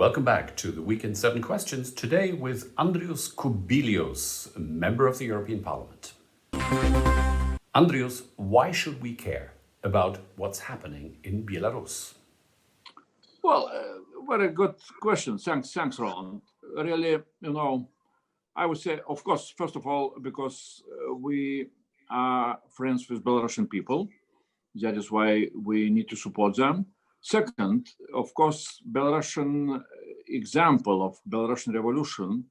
Welcome back to the Week in 7 Questions, today with Andrius Kubilius, a member of the European Parliament. Andrius, why should we care about what's happening in Belarus? Well, very good question. Thanks, Roland. Really, I would say, of course, first of all, because we are friends with Belarusian people. That is why we need to support them. Second, of course, Belarusian example of Belarusian revolution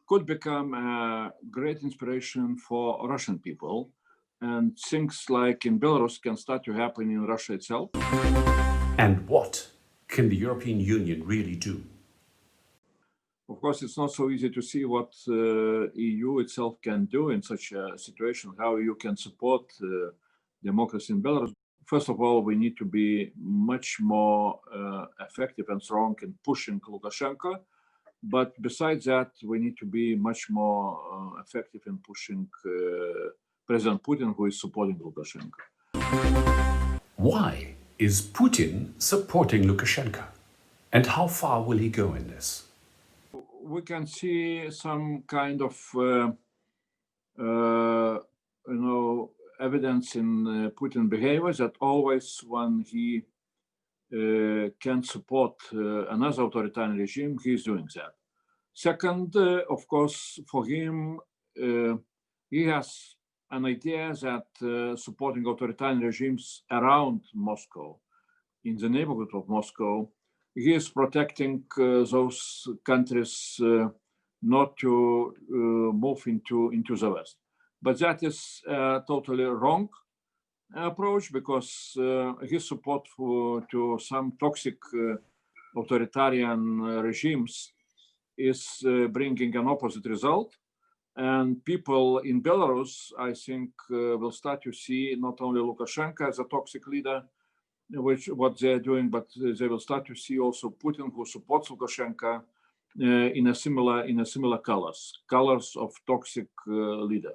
could become a great inspiration for Russian people. And things like in Belarus can start to happen in Russia itself. And what can the European Union really do? Of course, it's not so easy to see what EU itself can do in such a situation, how you can support democracy in Belarus. First of all, we need to be much more effective and strong in pushing Lukashenko. But besides that, we need to be much more effective in pushing President Putin, who is supporting Lukashenko. Why is Putin supporting Lukashenko? And how far will he go in this? We can see some kind of, evidence in Putin behavior that always when he can support another authoritarian regime, he is doing that. Second, of course, for him, he has an idea that supporting authoritarian regimes around Moscow, in the neighborhood of Moscow, he is protecting those countries not to move into the West. But that is a totally wrong approach, because his support to some toxic authoritarian regimes is bringing an opposite result. And people in Belarus, I think, will start to see not only Lukashenko as a toxic leader, what they're doing, but they will start to see also Putin, who supports Lukashenko, in a similar colors of toxic leader.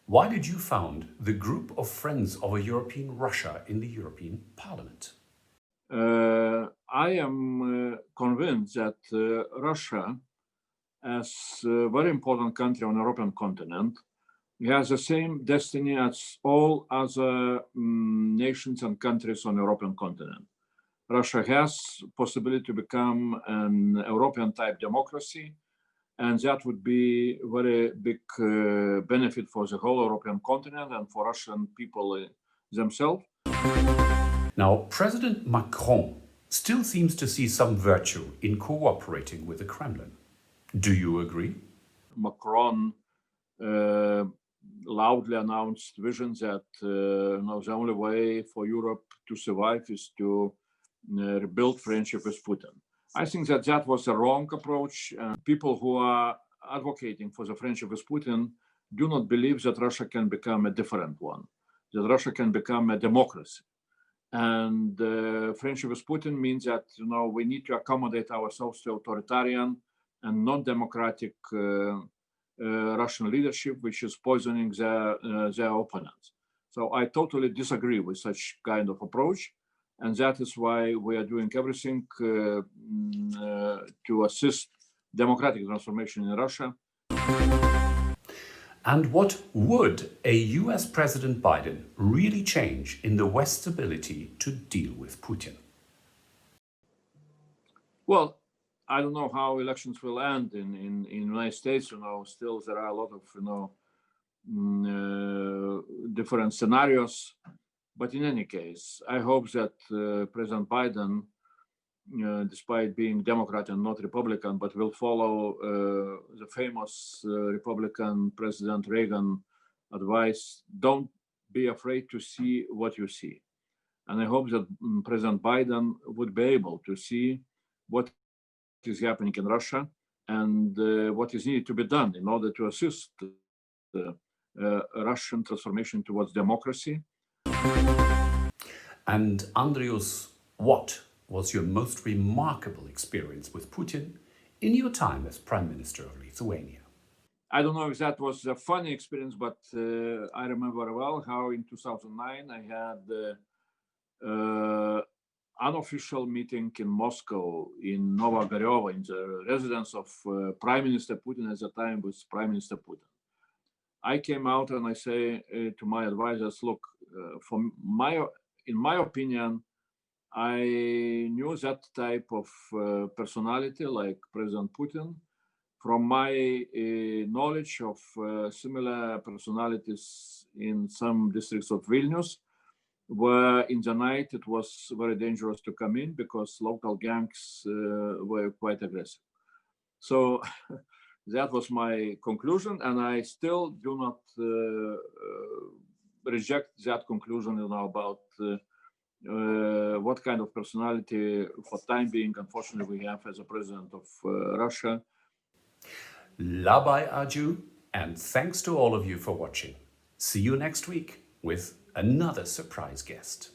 Why did you found the group of Friends of a European Russia in the European Parliament? I am convinced that Russia, as a very important country on the European continent, has the same destiny as all other nations and countries on the European continent. Russia has possibility to become an European-type democracy, and that would be a very big benefit for the whole European continent and for Russian people themselves. Now, President Macron still seems to see some virtue in cooperating with the Kremlin. Do you agree? Macron loudly announced vision that the only way for Europe to survive is to rebuild friendship with Putin. I think that was a wrong approach. People who are advocating for the friendship with Putin do not believe that Russia can become a different one, that Russia can become a democracy. And friendship with Putin means that we need to accommodate ourselves to authoritarian and non-democratic Russian leadership, which is poisoning their opponents. So I totally disagree with such kind of approach. And that is why we are doing everything to assist democratic transformation in Russia. And what would a US President Biden really change in the West's ability to deal with Putin? Well, I don't know how elections will end in United States. Still there are a lot of different scenarios. But in any case, I hope that President Biden, despite being Democrat and not Republican, but will follow the famous Republican President Reagan advice: don't be afraid to see what you see. And I hope that President Biden would be able to see what is happening in Russia and what is needed to be done in order to assist the Russian transformation towards democracy. And Andrius, what was your most remarkable experience with Putin in your time as Prime Minister of Lithuania? I don't know if that was a funny experience, but I remember well how in 2009 I had unofficial meeting in Moscow, in Novogoryova, in the residence of Prime Minister Putin at the time, with Prime Minister Putin. I came out and I say to my advisors, look, in my opinion, I knew that type of personality like President Putin from my knowledge of similar personalities in some districts of Vilnius, where in the night it was very dangerous to come in because local gangs were quite aggressive. So that was my conclusion, and I still do not reject that conclusion, about what kind of personality, for time being, unfortunately, we have as a president of Russia. Labai Arju, and thanks to all of you for watching. See you next week with another surprise guest.